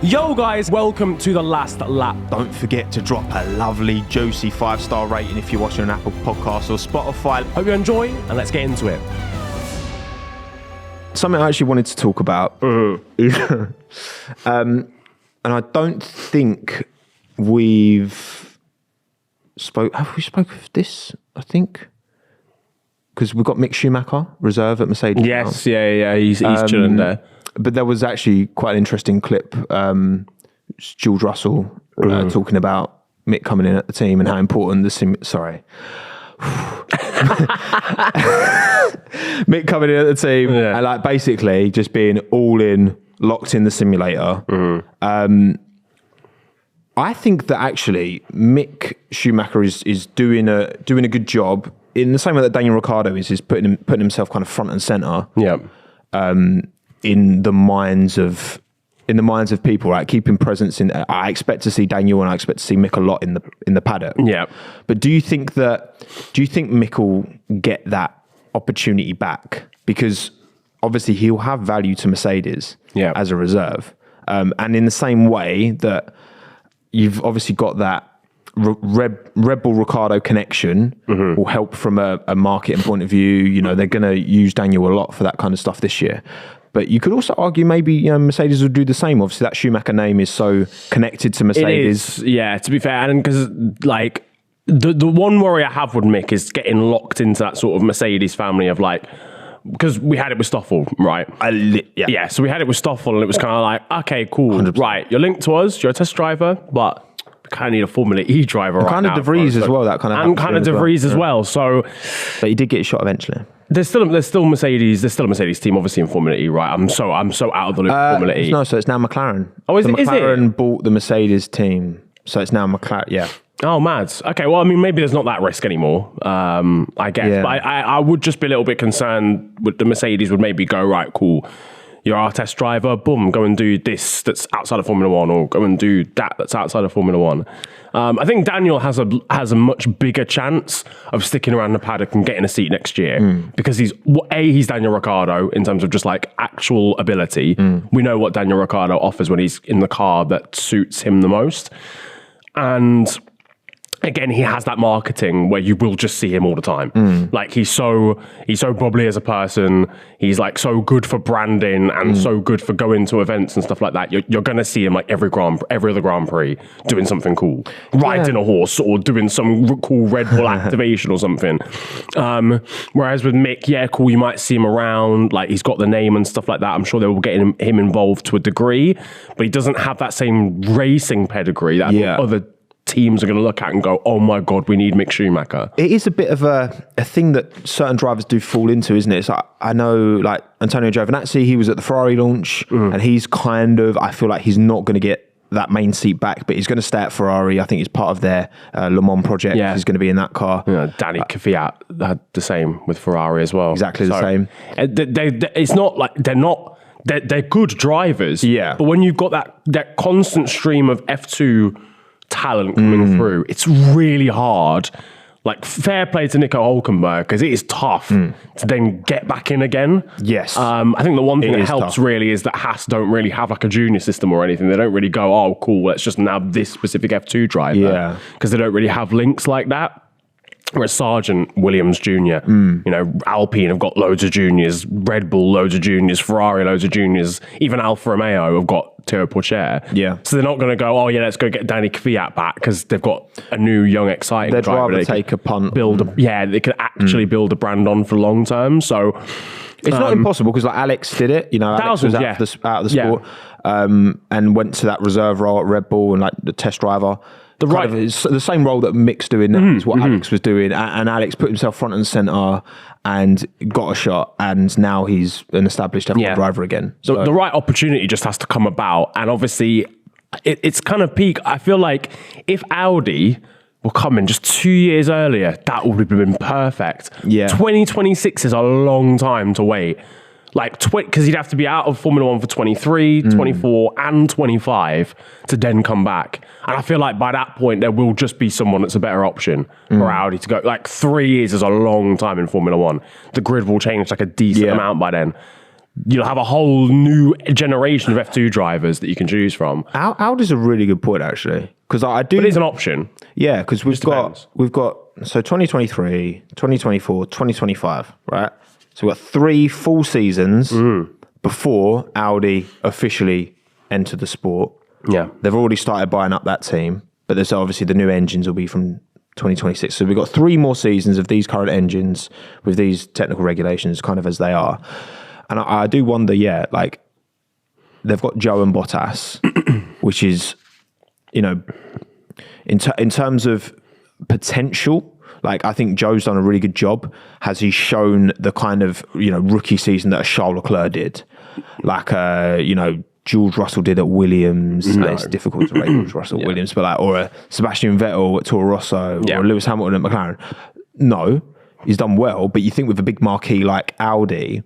Yo guys, welcome to The Last Lap. Don't forget to drop a lovely, juicy 5-star rating if you're watching on Apple Podcasts or Spotify. Hope you enjoy, and let's get into it. Something I actually wanted to talk about is, and I don't think have we spoke of this, I think? Because we've got Mick Schumacher, reserve at Mercedes. Yes, yeah, he's chilling there. But there was actually quite an interesting clip, George Russell talking about Mick coming in at the team and how important Mick coming in at the team and like basically just being all in, locked in the simulator. I think that actually Mick Schumacher is doing a good job in the same way that Daniel Ricciardo is putting himself kind of front and center. Yeah. In the minds of people, right? Keeping presence in. I expect to see Daniel and I expect to see Mick a lot in the paddock. Yeah. But do you think Mick will get that opportunity back? Because obviously he'll have value to Mercedes as a reserve. And in the same way that you've obviously got that Red Bull Ricciardo connection will help from a marketing point of view. You know, they're going to use Daniel a lot for that kind of stuff this year. But you could also argue maybe Mercedes would do the same. Obviously, that Schumacher name is so connected to Mercedes. It is, yeah, to be fair. And because, like, the one worry I have with Mick is getting locked into that sort of Mercedes family of, like, because we had it with Stoffel, right? Yeah, so we had it with Stoffel, and it was kind of like, okay, cool. 100%. Right, you're linked to us, you're a test driver, but kind of need a Formula E driver right now. Kind of De Vries as well, that kind of. And kind of De Vries as well. So, but he did get a shot eventually. There's still Mercedes. There's still a Mercedes team, obviously in Formula E, right? I'm so out of the loop. Formula E. No, so it's now McLaren. Oh, is McLaren bought the Mercedes team, so it's now McLaren. Yeah. Oh, mad. Okay, well, I mean, maybe there's not that risk anymore. I guess, but I would just be a little bit concerned with the Mercedes would maybe go, right, cool. You're our test driver, boom, go and do this that's outside of Formula 1 or go and do that's outside of Formula 1. I think Daniel has a much bigger chance of sticking around the paddock and getting a seat next year because he's Daniel Ricciardo in terms of just like actual ability. We know what Daniel Ricciardo offers when he's in the car that suits him the most. And again, he has that marketing where you will just see him all the time. Like he's so bubbly as a person. He's like so good for branding and so good for going to events and stuff like that. You're going to see him like every other Grand Prix doing something cool, riding a horse or doing some cool Red Bull activation or something. Whereas with Mick, yeah, cool, you might see him around, like he's got the name and stuff like that. I'm sure they will get him involved to a degree, but he doesn't have that same racing pedigree that other teams are going to look at and go, oh my God, we need Mick Schumacher. It is a bit of a thing that certain drivers do fall into, isn't it? It's like, I know like Antonio Giovinazzi, he was at the Ferrari launch and he's I feel like he's not going to get that main seat back, but he's going to stay at Ferrari. I think he's part of their Le Mans project. Yeah. He's going to be in that car. Danny Kvyat had the same with Ferrari as well. Exactly the same. It's not like they're good drivers. Yeah. But when you've got that constant stream of F2 talent coming through, it's really hard. Like, fair play to Nico Hülkenberg, because it is tough to then get back in again. Yes. I think the one thing that helps really is that Haas don't really have like a junior system or anything. They don't really go, oh, cool, let's just nab this specific F2 driver. Yeah. Because they don't really have links like that. Whereas Sargent, Williams Jr., Alpine have got loads of juniors, Red Bull loads of juniors, Ferrari loads of juniors, even Alfa Romeo have got Théo Pourchaire. Yeah. So they're not going to go, oh yeah, let's go get Danny Kvyat back because they've got a new, young, exciting driver. They'd rather take a punt. They could actually build a brand on for long term. So it's not impossible because like Alex did it. Alex was out of the sport and went to that reserve role at Red Bull and like the test driver. It's the same role that Mick's doing now is what Alex was doing, and Alex put himself front and centre and got a shot, and now he's an established F1 driver again. So the right opportunity just has to come about, and obviously it's kind of peak. I feel like if Audi were coming just 2 years earlier, that would have been perfect. Yeah, 2026 is a long time to wait. Like, because he'd have to be out of Formula 1 for 23, 24, and 25 to then come back. And I feel like by that point, there will just be someone that's a better option for Audi to go. Like, 3 years is a long time in Formula 1. The grid will change like a decent amount by then. you'll have a whole new generation of F2 drivers that you can choose from. Audi's a really good point, actually. Because I do... But it's an option. Yeah, because we've got so 2023, 2024, 2025, right? So we've got 3 full seasons before Audi officially entered the sport. Yeah. They've already started buying up that team, but there's obviously the new engines will be from 2026. So we've got 3 more seasons of these current engines with these technical regulations kind of as they are. And I do wonder, like, they've got Joe and Bottas, which is, you know, in terms of potential, like, I think Joe's done a really good job. Has he shown the kind of, you know, rookie season that a Charles Leclerc did? Like, you know, George Russell did at Williams. No. It's difficult to rate George Russell at Williams, but like, or a Sebastian Vettel at Toro Rosso, or Lewis Hamilton at McLaren. No, he's done well, but you think with a big marquee like Audi,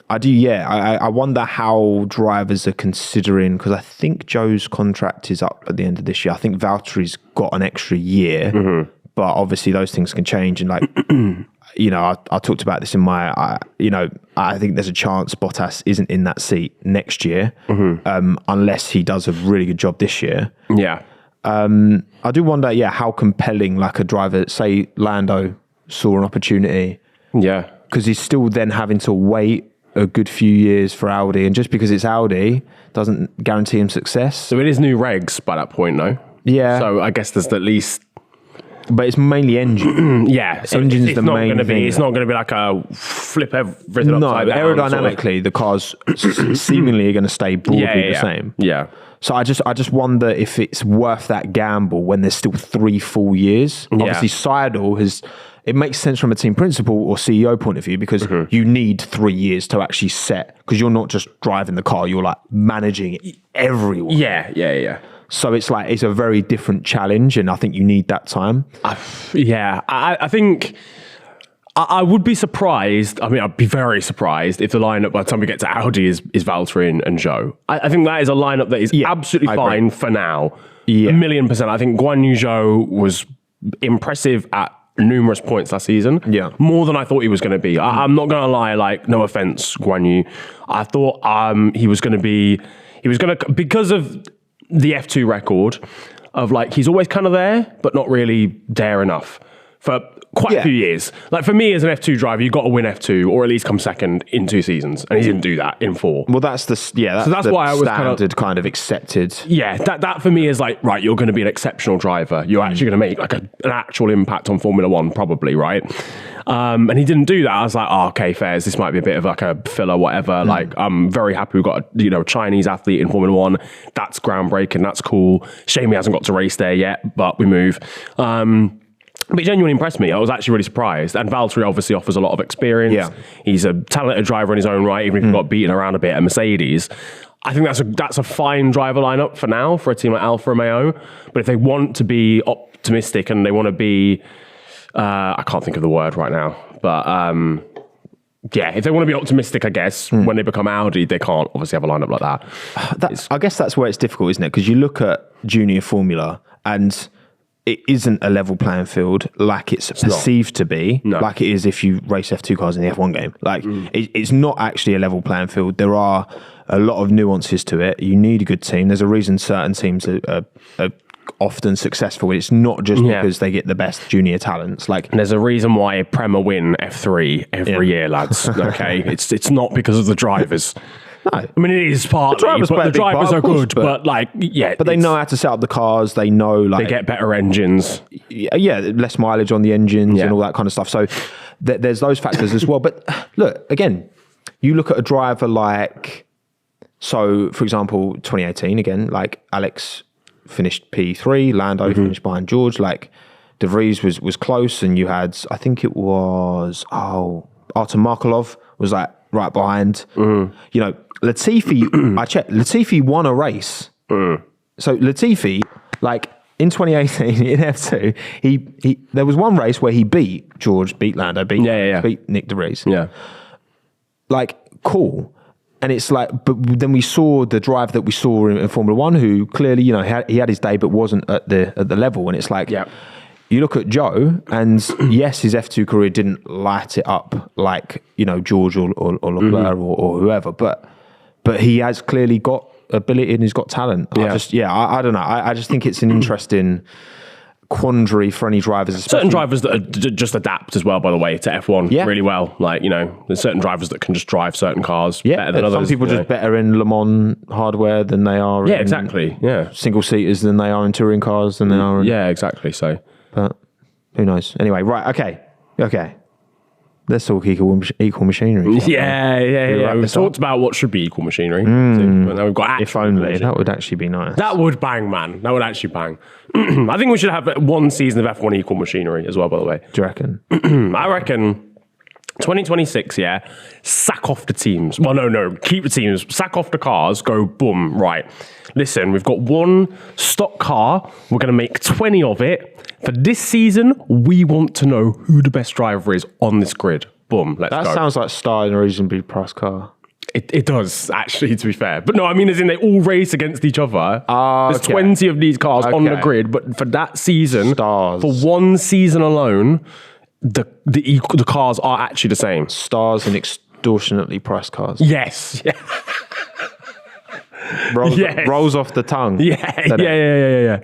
I wonder how drivers are considering, because I think Joe's contract is up at the end of this year. I think Valtteri's got an extra year, but obviously those things can change. And like, you know, I talked about this in my, I think there's a chance Bottas isn't in that seat next year, unless he does a really good job this year. Yeah. I do wonder, how compelling, like, a driver, say Lando saw an opportunity. Yeah. Because he's still then having to wait a good few years for Audi, and just because it's Audi doesn't guarantee him success. So it is new regs by that point, no? Yeah. So I guess there's at least... But it's mainly engine. So engine's it's the not main going to be. thing. It's not going to be like a flip everything upside down. Aerodynamically, the cars seemingly are going to stay broadly the same. Yeah. So I just wonder if it's worth that gamble when there's still 3 full years. Yeah. Obviously, Seidel has... It makes sense from a team principal or CEO point of view, because you need 3 years to actually set, because you're not just driving the car, you're like managing everyone. Yeah. So it's like, it's a very different challenge, and I think you need that time. I think I would be surprised. I mean, I'd be very surprised if the lineup by the time we get to Audi is Valtteri and Zhou. I think that is a lineup that is absolutely fine for now. Yeah. 1,000,000%. I think Guan Yu Zhou was impressive at numerous points last season. Yeah. More than I thought he was going to be. I'm not going to lie, like, no offense, Guan Yu. I thought he was going to, because of the F2 record of, like, he's always kind of there, but not really there enough for quite a few years. Like, for me as an F2 driver, you've got to win F2 or at least come second in 2 seasons, and he didn't do that in 4. Well, that's the so that's why I was kind of accepted. Yeah, that for me is like, right, you're going to be an exceptional driver. You're actually going to make like an actual impact on Formula 1, probably, right? And he didn't do that. I was like, okay, fairs. This might be a bit of like a filler, whatever. Like, I'm very happy we've got a Chinese athlete in Formula 1. That's groundbreaking. That's cool. Shame he hasn't got to race there yet, but we move. But it genuinely impressed me. I was actually really surprised. And Valtteri obviously offers a lot of experience. Yeah. He's a talented driver in his own right, even if he got beaten around a bit at Mercedes. I think that's a fine driver lineup for now for a team like Alfa Romeo. But if they want to be optimistic and they want to be, I can't think of the word right now, but if they want to be optimistic, I guess, when they become Audi, they can't obviously have a lineup like that. I guess that's where it's difficult, isn't it? Because you look at junior Formula and it isn't a level playing field like it's perceived to be, like it is if you race F2 cars in the F1 game. Like, it's not actually a level playing field. There are a lot of nuances to it. You need a good team. There's a reason certain teams are often successful. It's not just because they get the best junior talents. Like, and there's a reason why Prema win F3 every year, lads. Okay, it's not because of the drivers. No. I mean, it is partly, but the drivers are good, but they know how to set up the cars. They know, like, they get better engines. Yeah, less mileage on the engines and all that kind of stuff. So there's those factors as well. But look, again, you look at a driver like, so for example, 2018 again, like Alex finished P3, Lando finished behind George. Like, De Vries was close, and you had, I think it was Artem Markelov was like right behind. You know, Latifi, I checked, Latifi won a race. So Latifi, like, in 2018 in F2, he there was one race where he beat Lando, beat Nick De Vries. Yeah. Like, cool. And it's like, but then we saw the drive that we saw in Formula 1, who clearly, you know, he had his day, but wasn't at the level. And it's like, you look at Joe, and yes, his F2 career didn't light it up like, George or Leclerc or whoever, but he has clearly got ability and he's got talent. Yeah. I don't know. I just think it's an interesting quandary for any drivers. Certain drivers that just adapt as well, by the way, to F1 really well. Like, there's certain drivers that can just drive certain cars better than others. Some people just better in Le Mans hardware than they are in single-seaters than they are in touring cars than they are in... Yeah, exactly. So, but who knows? Anyway, right, okay. Let's talk equal machinery. Yeah. We've talked about what should be equal machinery. Now we've got if only. That would actually be nice. That would bang, man. That would actually bang. I think we should have one season of F1 equal machinery as well, by the way. Do you reckon? I reckon 2026, sack off the teams. Well, no, keep the teams. Sack off the cars, go boom, right. Listen, we've got one stock car. We're going to make 20 of it. For this season, we want to know who the best driver is on this grid. Boom, let's go. That sounds like starting a reasonably priced car. It does, actually, to be fair. But no, I mean, as in they all race against each other. There's 20 of these cars on the grid, but for that season, for one season alone, the cars are actually the same. Stars and extortionately priced cars. Yes. Yeah. Rolls off the tongue. Yeah.